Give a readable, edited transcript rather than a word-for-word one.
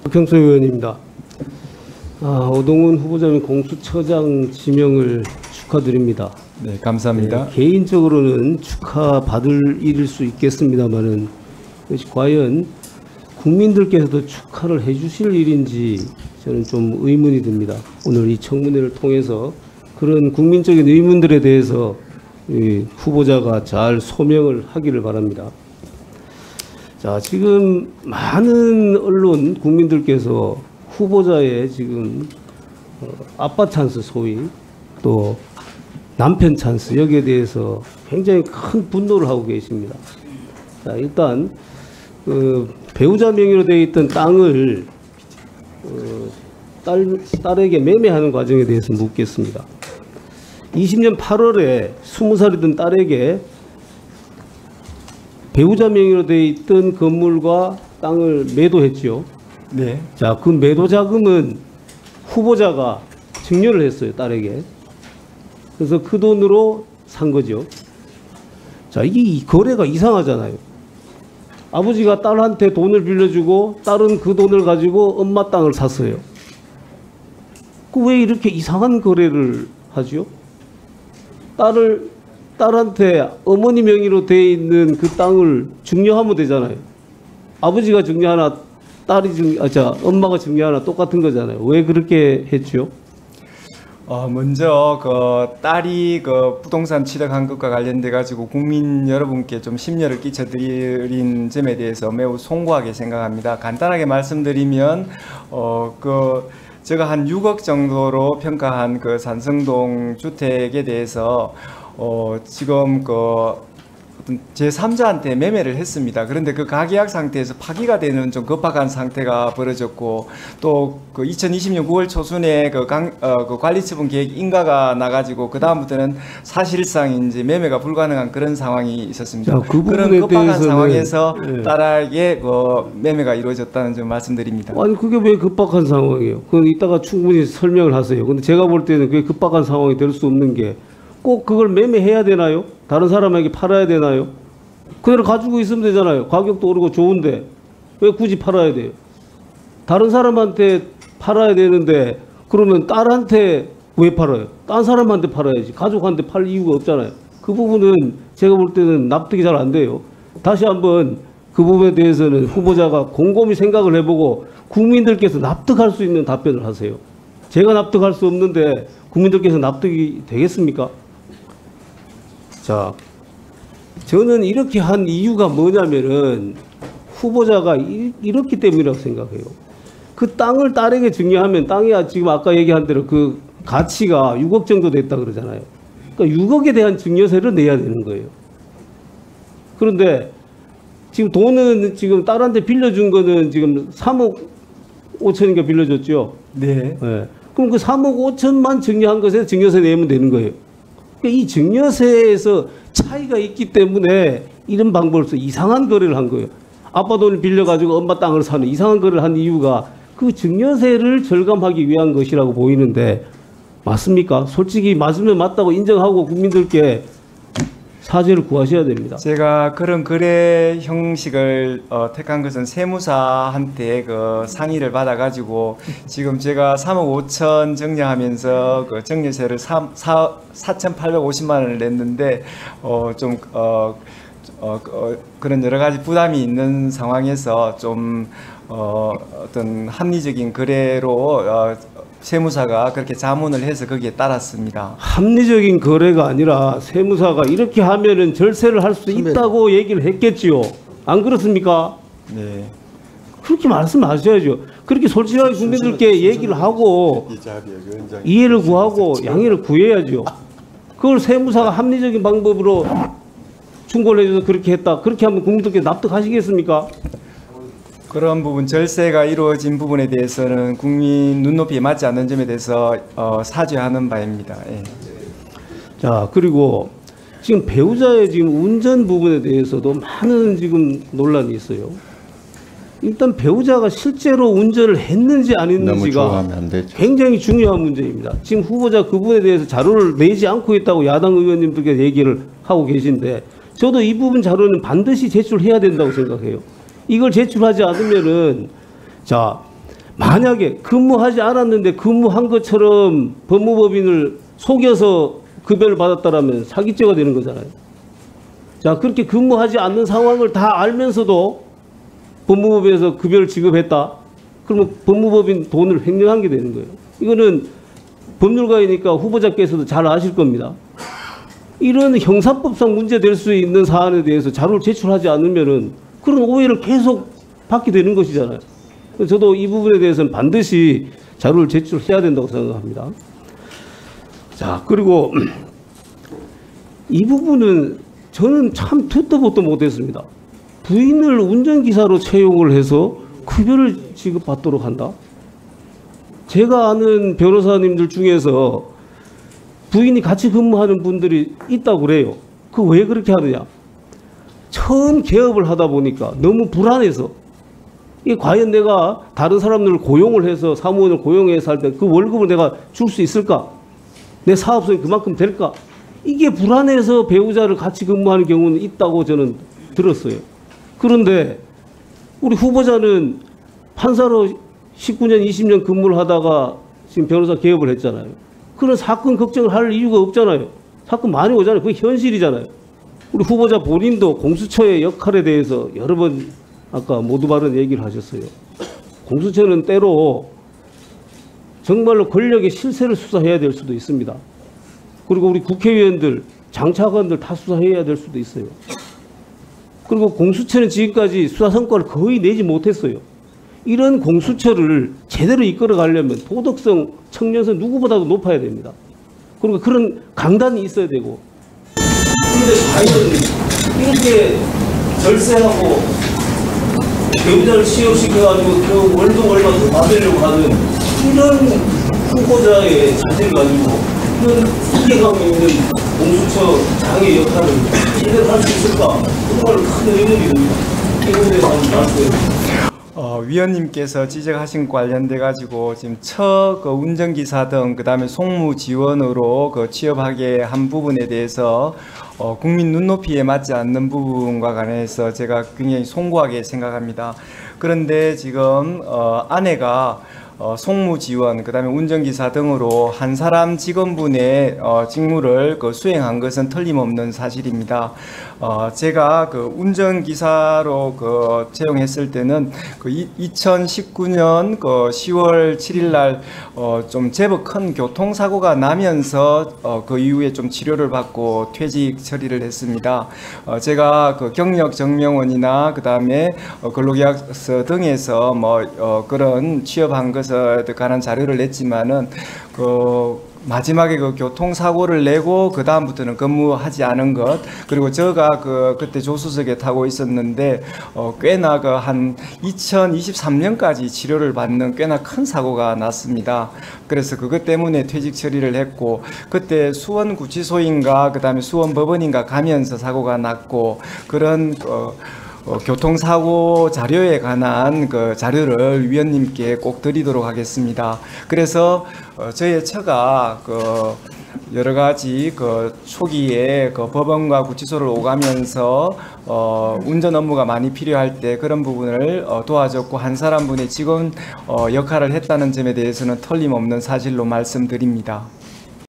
박형수 의원입니다. 오동훈 후보자님 공수처장 지명을 축하드립니다. 네, 감사합니다. 네, 개인적으로는 축하받을 일일 수 있겠습니다만은 이것이 과연 국민들께서도 축하를 해주실 일인지 저는 좀 의문이 듭니다. 오늘 이 청문회를 통해서 그런 국민적인 의문들에 대해서 후보자가 잘 소명을 하기를 바랍니다. 자, 지금 많은 언론 국민들께서 후보자의 지금 아빠 찬스 소위 또 남편 찬스 여기에 대해서 굉장히 큰 분노를 하고 계십니다. 자, 일단 배우자 명의로 되어 있던 땅을 딸에게 매매하는 과정에 대해서 묻겠습니다. 20년 8월에 20살이 된 딸에게 배우자 명의로 되어 있던 건물과 땅을 매도했죠. 네. 자, 그 매도 자금은 후보자가 증여를 했어요, 딸에게. 그래서 그 돈으로 산 거죠. 자, 이 거래가 이상하잖아요. 아버지가 딸한테 돈을 빌려주고 딸은 그 돈을 가지고 엄마 땅을 샀어요. 왜 이렇게 이상한 거래를 하죠? 딸한테 어머니 명의로 되어 있는 그 땅을 증여하면 되잖아요. 아버지가 증여하나 엄마가 증여하나 똑같은 거잖아요. 왜 그렇게 했죠? 먼저 딸이 부동산 취득한 것과 관련돼 가지고 국민 여러분께 좀 심려를 끼쳐드린 점에 대해서 매우 송구하게 생각합니다. 간단하게 말씀드리면 제가 한 6억 정도로 평가한 그 산성동 주택에 대해서 지금 어떤 제3자한테 매매를 했습니다. 그런데 그 가계약 상태에서 파기가 되는 좀 급박한 상태가 벌어졌고, 또 그 2020년 9월 초순에 그 관리처분 계획 인가가 나가지고 그 다음부터는 사실상 이제 매매가 불가능한 그런 상황이 있었습니다. 자, 그 그런 급박한 상황에서 네. 딸에게 매매가 이루어졌다는 점 말씀드립니다. 아니 그게 왜 급박한 상황이에요? 그건 이따가 충분히 설명을 하세요. 근데 제가 볼 때는 그게 급박한 상황이 될 수 없는 게 꼭 그걸 매매해야 되나요? 다른 사람에게 팔아야 되나요? 그대로 가지고 있으면 되잖아요. 가격도 오르고 좋은데 왜 굳이 팔아야 돼요? 다른 사람한테 팔아야 되는데 그러면 딸한테 왜 팔아요? 딴 사람한테 팔아야지. 가족한테 팔 이유가 없잖아요. 그 부분은 제가 볼 때는 납득이 잘 안 돼요. 다시 한번 그 부분에 대해서는 후보자가 곰곰이 생각을 해보고 국민들께서 납득할 수 있는 답변을 하세요. 제가 납득할 수 없는데 국민들께서 납득이 되겠습니까? 자, 저는 이렇게 한 이유가 뭐냐면은 후보자가 이렇기 때문이라고 생각해요. 그 땅을 딸에게 증여하면 땅이 지금 아까 얘기한 대로 그 가치가 6억 정도 됐다 그러잖아요. 그러니까 6억에 대한 증여세를 내야 되는 거예요. 그런데 지금 돈은 지금 딸한테 빌려준 거는 지금 3억 5천인가 빌려줬죠. 네. 네. 그럼 그 3억 5천만 증여한 것에 증여세 내면 되는 거예요. 이 증여세에서 차이가 있기 때문에 이런 방법을 써 이상한 거래를 한 거예요. 아빠 돈을 빌려가지고 엄마 땅을 사는 이상한 거래를 한 이유가 그 증여세를 절감하기 위한 것이라고 보이는데 맞습니까? 솔직히 맞으면 맞다고 인정하고 국민들께 사죄를 구하셔야 됩니다. 제가 그런 거래 형식을 택한 것은 세무사한테 그 상의를 받아가지고 지금 제가 3억 5천 증여하면서 그 증여세를 4,850만 원을 냈는데 그런 여러 가지 부담이 있는 상황에서 좀 어떤 합리적인 거래로 세무사가 그렇게 자문을 해서 거기에 따랐습니다. 합리적인 거래가 아니라 세무사가 이렇게 하면은 절세를 할 수 있다고 얘기를 했겠지요. 안 그렇습니까? 네. 그렇게 말씀하셔야죠. 그렇게 솔직하게 국민들께 얘기를 하고 이해를 구하고 양해를 구해야죠. 그걸 세무사가 합리적인 방법으로 충고를 해줘서 그렇게 했다. 그렇게 하면 국민들께 납득하시겠습니까? 그런 부분 절세가 이루어진 부분에 대해서는 국민 눈높이에 맞지 않는 점에 대해서 사죄하는 바입니다. 예. 자, 그리고 지금 배우자의 지금 운전 부분에 대해서도 많은 지금 논란이 있어요. 일단 배우자가 실제로 운전을 했는지 안 했는지가 굉장히 중요한 문제입니다. 지금 후보자 그 부분에 대해서 자료를 내지 않고 있다고 야당 의원님들께 얘기를 하고 계신데 저도 이 부분 자료는 반드시 제출해야 된다고 생각해요. 이걸 제출하지 않으면은 자 만약에 근무하지 않았는데 근무한 것처럼 법무법인을 속여서 급여를 받았다라면 사기죄가 되는 거잖아요. 자, 그렇게 근무하지 않는 상황을 다 알면서도 법무법인에서 급여를 지급했다. 그러면 법무법인 돈을 횡령한 게 되는 거예요. 이거는 법률가이니까 후보자께서도 잘 아실 겁니다. 이런 형사법상 문제될 수 있는 사안에 대해서 자료를 제출하지 않으면은 그런 오해를 계속 받게 되는 것이잖아요. 저도 이 부분에 대해서는 반드시 자료를 제출해야 된다고 생각합니다. 자, 그리고 이 부분은 저는 참 듣도 보도 못했습니다. 부인을 운전기사로 채용을 해서 급여를 지급받도록 한다? 제가 아는 변호사님들 중에서 부인이 같이 근무하는 분들이 있다고 그래요. 그 왜 그렇게 하느냐? 처음 개업을 하다 보니까 너무 불안해서 이게 과연 내가 다른 사람들을 고용을 해서 사무원을 고용해서 할 때 그 월급을 내가 줄 수 있을까? 내 사업성이 그만큼 될까? 이게 불안해서 배우자를 같이 근무하는 경우는 있다고 저는 들었어요. 그런데 우리 후보자는 판사로 19년, 20년 근무를 하다가 지금 변호사 개업을 했잖아요. 그런 사건 걱정을 할 이유가 없잖아요. 사건 많이 오잖아요. 그게 현실이잖아요. 우리 후보자 본인도 공수처의 역할에 대해서 여러 번 아까 모두 발언 얘기를 하셨어요. 공수처는 때로 정말로 권력의 실세를 수사해야 될 수도 있습니다. 그리고 우리 국회의원들, 장차관들 다 수사해야 될 수도 있어요. 그리고 공수처는 지금까지 수사 성과를 거의 내지 못했어요. 이런 공수처를 제대로 이끌어 가려면 도덕성, 청년성 누구보다도 높아야 됩니다. 그리고 그런 강단이 있어야 되고. 그런데 과연 이렇게 절세하고 배우자를 취업시켜가지고 그 월급 얼마 더 받으려고 하는 이런 후보자의 자질을 가지고 이런 이해감 있는 공수처 장의 역할을 제대로 할 수 있을까? 정말 큰 의문이 듭니다. 이 부분에 대해서 한번 말씀해 주세요. 위원님께서 지적하신 관련돼 가지고 지금 운전기사 등 그다음에 송무 지원으로 취업하게 한 부분에 대해서 국민 눈높이에 맞지 않는 부분과 관해서 제가 굉장히 송구하게 생각합니다. 그런데 지금 아내가 송무 지원, 그다음에 운전기사 등으로 한 사람 직원분의 직무를 수행한 것은 틀림없는 사실입니다. 제가 운전기사로 채용했을 때는 2019년 10월 7일 날 좀 제법 큰 교통사고가 나면서 그 이후에 좀 치료를 받고 퇴직 처리를 했습니다. 제가 경력 증명원이나 그다음에 근로계약서 등에서 그런 취업한 것에 관한 자료를 냈지만은 마지막에 교통사고를 내고 그 다음부터는 근무하지 않은 것, 그리고 제가 그때 조수석에 타고 있었는데 꽤나 한 2023년까지 치료를 받는 꽤나 큰 사고가 났습니다. 그래서 그것 때문에 퇴직 처리를 했고, 그때 수원구치소인가 그다음에 수원법원인가 가면서 사고가 났고, 그런 교통사고 자료에 관한 자료를 위원님께 꼭 드리도록 하겠습니다. 그래서 저의 처가 여러 가지 초기에 법원과 구치소를 오가면서 운전 업무가 많이 필요할 때 그런 부분을 도와줬고 한 사람분의 직원 역할을 했다는 점에 대해서는 틀림없는 사실로 말씀드립니다.